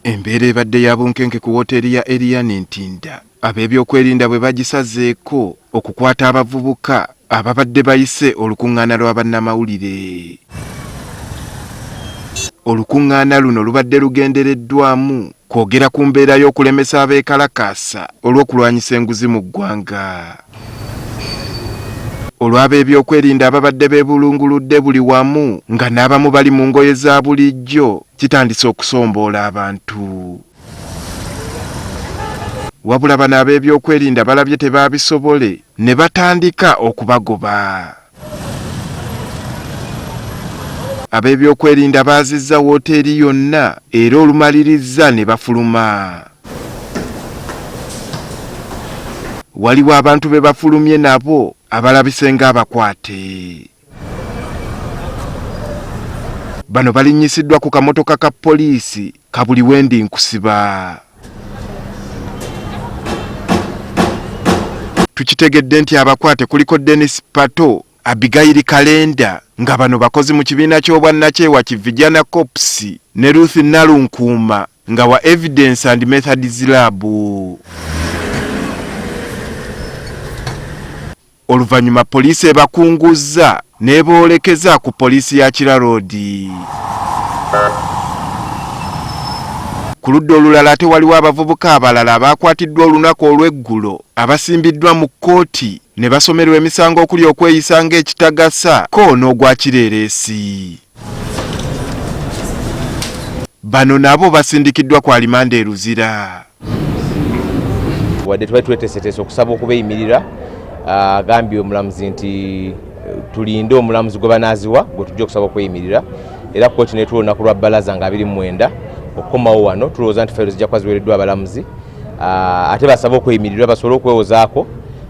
Embeera ebadde ya bunkenke ku wooteeri ya Eliane Ntinda. Ab'ebyokwerinda bwe bagisazeeko okukwata abavubuka ababadde bayise olukuŋŋaana lwa bannamawulire. Olukuŋŋaana luno lubadde lugendereddwamu kwogera ku mbeera y'okulemesa abeekalakaasa olw'okulwanyisa enguzi mu ggwanga. Olw'ab'ebyokwerinda ababadde beebulunguludde buli wamu nga n'abamu bali mu ngoye za bulijjo, kitandise okusomboola abantu. Wabula bano ab'ebyokwerinda balabye tebaabisobole ne batandika okubagoba. Ab'ebyokwerinda baazizza wooteeri yonna era olumaliriza ne bafuluma. Waliwo abantu be bafulumye nabo abalabise ng'abakwate. Bano balinyisiddwa ku kamotoka ka poliisi ka buli wendi nkusiba. Tukitegedde nti abakwate kuliko Dennis Pato, Abigail Kalenda, nga bano bakozi mu kibiina ky'obwannakyewa ki Vijana Corps, ne Ruth Nalunkuuma nga wa Evidence and Methods Lab. Oluvannyuma poliisi ebakunguzza n'eboolekeza ku poliisi ya Kira Road. Ku ludda olulala ate waliwo abavubuka abalala abaakwatiddwa olunaku olw'eggulo abasimbiddwa mu kkooti ne basomerwa emisango okuli okweyisa ng'ekitagasa ko n'ogwa kireereesi. Bano nabo basindikiddwa ku alimanda e Luzira. Wadde twali tweteeseteese okusaba okubeeyimirira, agambye omulamuzi nti tulinde omulamuzi gwe banaaziwa gwe tujja okusaba okweyimirira, era kkooti neetuwa olunaku lwa bbalaza nga 29 okukomawo wano. Tulowooza nti fayiro zijja kuba ziweereddwa abalamuzi, ate basaba okweyimirira basobole okwewozaako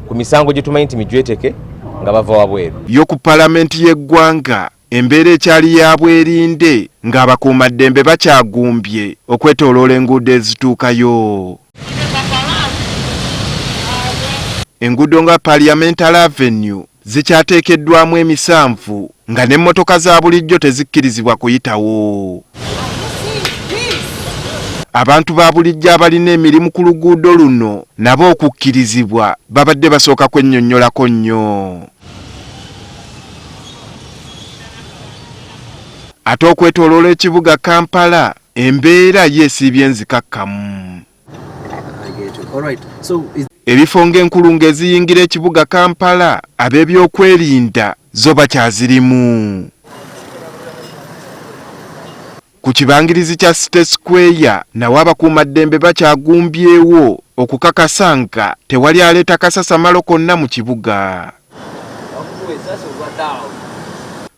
ku misango gye tumanyi nti mijweteke nga bava wabweru. Yo ku palamenti y'eggwanga embeera ekyali ya bwerinde ng'abakuumaddembe bakyagumbye okwetooloola enguudo ezituukayo. Enguudo nga Parliamentary Avenue zikyateekeddwamu emisanvu nga n'emmotoka za bulijjo tezikkirizibwa kuyitawo. Abantu ba bulijjo abalina emirimu ku luguudo luno nabo okukkirizibwa babadde basooka kwennyonnyolako nnyo. Ate okwetooloola ekibuga Kampala embeera yeesiibye enzikakkamu. Ebifo ng'enkulungo eziyingira ekibuga Kampala ab'ebyokwerinda zo bakyazirimu. Ku kibangirizi kya City Square nawo abakuumaddembe bakyagumbyewo okukakasa nga tewali aleeta kasasamalo konna mu kibuga.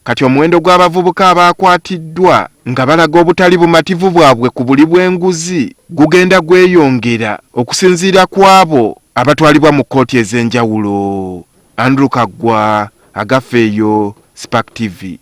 Kati omuwendo gw'abavubuka abaakwatiddwa nga balaga obutali bumativu bwabwe ku buli bw'enguzi gugenda gweyongera okusinziira ku abo abatwalibwa mu kkooti ez'enjawulo. Andrew Kaggwa, Agafeeyo, Spark TV.